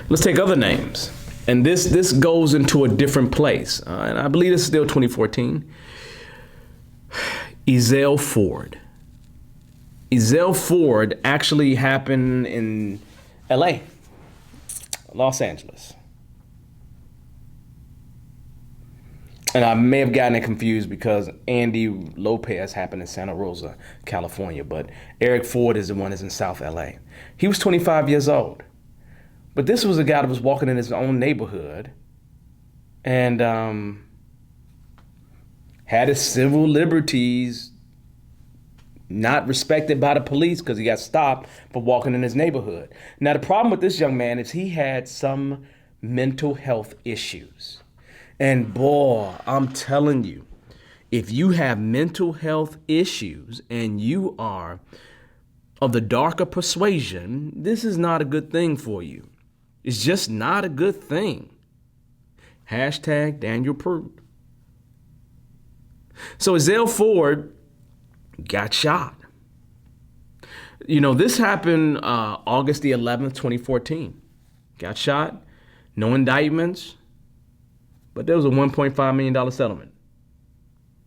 Let's take other names. And this goes into a different place. And I believe this is still 2014. Ezell Ford. Ezell Ford actually happened in LA, Los Angeles. And I may have gotten it confused because Andy Lopez happened in Santa Rosa, California. But Eric Ford is the one that's in South LA. He was 25 years old. But this was a guy that was walking in his own neighborhood and had his civil liberties not respected by the police because he got stopped for walking in his neighborhood. Now, the problem with this young man is he had some mental health issues. And boy, I'm telling you, if you have mental health issues and you are of the darker persuasion, this is not a good thing for you. It's just not a good thing. Hashtag Daniel Prude. So Ezell Ford got shot. You know, this happened August the 11th, 2014. Got shot, no indictments, but there was a $1.5 million settlement.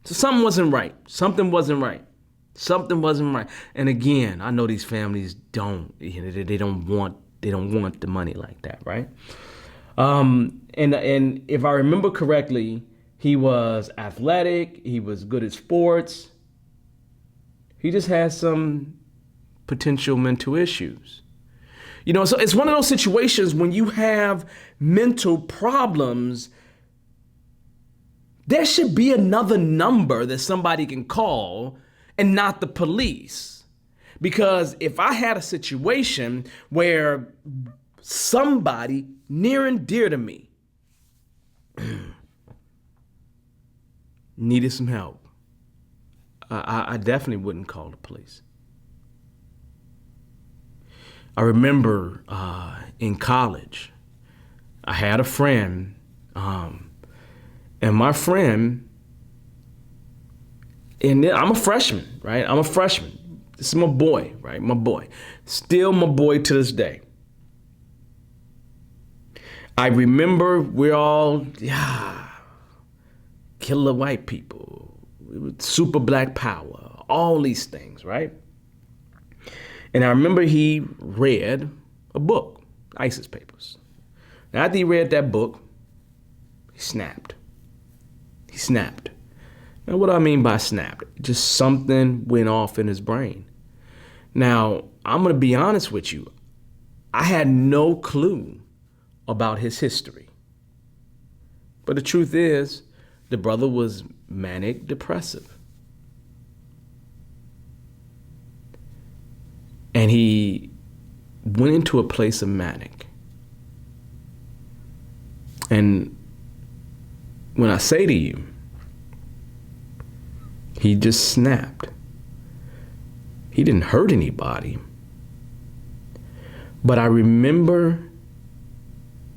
So something wasn't right. Something wasn't right. Something wasn't right. And again, I know these families don't want the money like that, right? And if I remember correctly, he was athletic. He was good at sports. He just has some potential mental issues. You know, so it's one of those situations when you have mental problems, there should be another number that somebody can call and not the police. Because if I had a situation where somebody near and dear to me needed some help, I definitely wouldn't call the police. I remember in college, I had a friend, and my friend, and I'm a freshman, right? I'm a freshman. This is my boy, right? My boy. Still my boy to this day. I remember we're all, killer white people, super black power, all these things, right? And I remember he read a book, ISIS Papers. Now, after he read that book, he snapped. He snapped. Now, what do I mean by snapped? Just something went off in his brain. Now, I'm going to be honest with you. I had no clue about his history. But the truth is, the brother was manic depressive. And he went into a place of manic. And when I say to you, he just snapped. He didn't hurt anybody. But I remember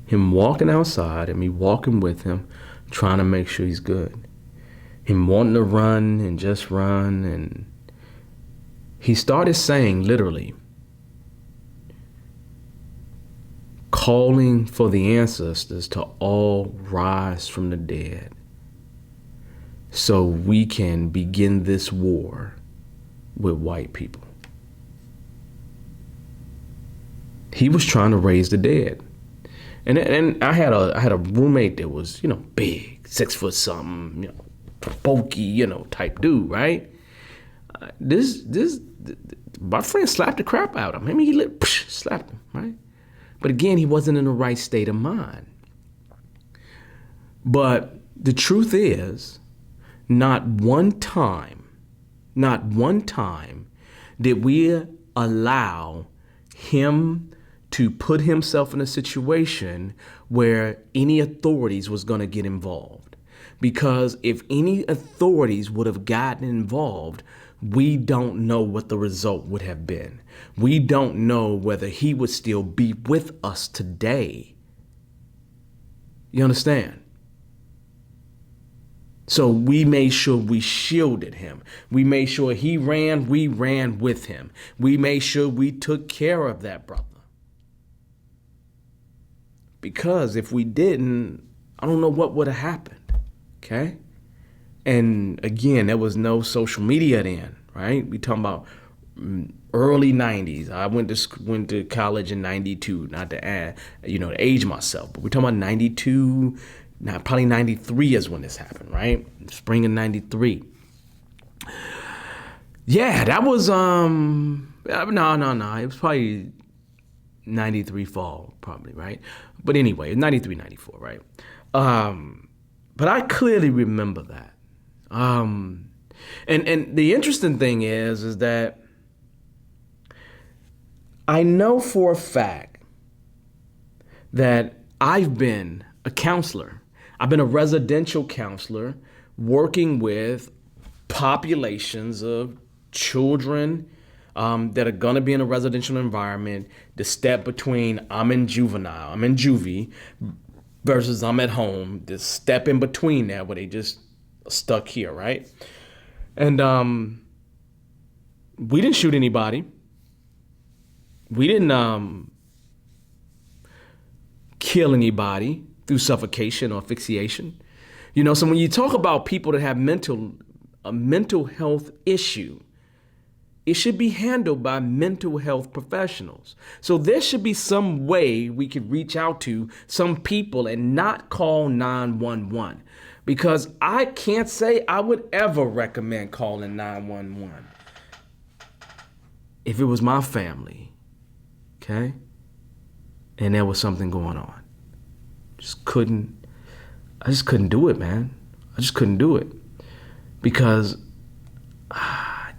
him walking outside and me walking with him, trying to make sure he's good. Him wanting to run and just run. And he started saying, literally, calling for the ancestors to all rise from the dead so we can begin this war with white people. He was trying to raise the dead. And I had a roommate that was, big, 6 foot something, bulky, type dude, right? My friend slapped the crap out of him. I mean, he slapped him, right? But again, he wasn't in the right state of mind. But the truth is, not one time did we allow him to put himself in a situation where any authorities was going to get involved. Because if any authorities would have gotten involved, we don't know what the result would have been. We don't know whether he would still be with us today. You understand? So we made sure we shielded him. We made sure he ran, we ran with him. We made sure we took care of that brother. Because if we didn't, I don't know what would have happened. Okay? And again, there was no social media then, right? We talking about early 90s. I went to college in 92, not to add, to age myself, but we're talking about 92, now probably 93 is when this happened, right? Spring of 93. Yeah, that was no. It was probably 93 fall, probably, right? But anyway, 93, 94, right? But I clearly remember that. And the interesting thing is that I know for a fact that I've been a counselor. I've been a residential counselor working with populations of children that are going to be in a residential environment. The step between I'm in juvie, versus I'm at home. The step in between that where they just stuck here, right? And we didn't shoot anybody. We didn't kill anybody through suffocation or asphyxiation. So when you talk about people that have a mental health issue, it should be handled by mental health professionals. So there should be some way we could reach out to some people and not call 911. Because I can't say I would ever recommend calling 911 if it was my family, okay? And there was something going on. I just couldn't do it, man. I just couldn't do it. Because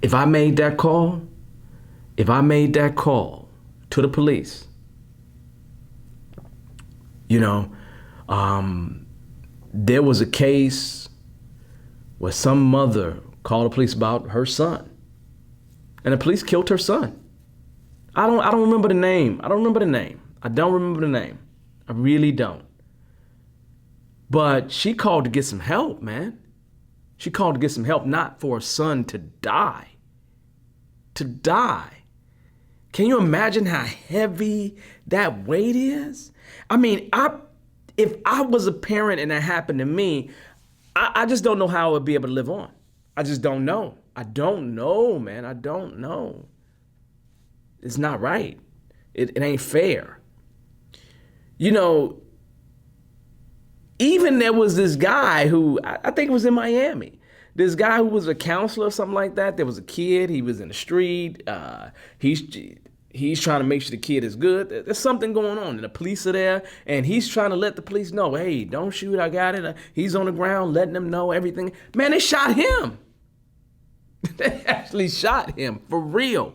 if I made that call to the police, there was a case where some mother called the police about her son, and the police killed her son. I don't remember the name. I don't remember the name. I really don't. But she called to get some help, man. She called to get some help, not for her son to die. Can you imagine how heavy that weight is? I mean, if I was a parent and that happened to me, I just don't know how I would be able to live on. I just don't know. I don't know, man. I don't know. It's not right. It ain't fair. Even there was this guy who, I think it was in Miami. This guy who was a counselor or something like that. There was a kid. He was in the street. He's trying to make sure the kid is good. There's something going on. And the police are there. And he's trying to let the police know, hey, don't shoot. I got it. He's on the ground letting them know everything. Man, they shot him. They actually shot him. For real.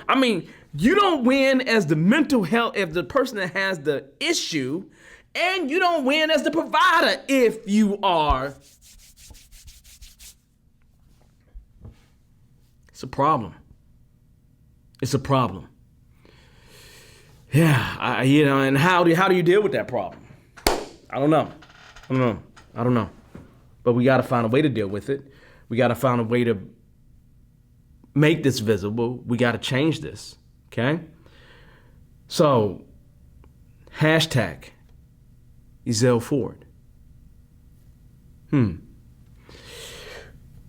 I mean, you don't win as the mental health, if the person that has the issue, and you don't win as the provider if you are. It's a problem. Yeah, and how do you deal with that problem? I don't know. But we got to find a way to deal with it. We got to find a way to make this visible. We got to change this, okay? So, hashtag Ezell Ford.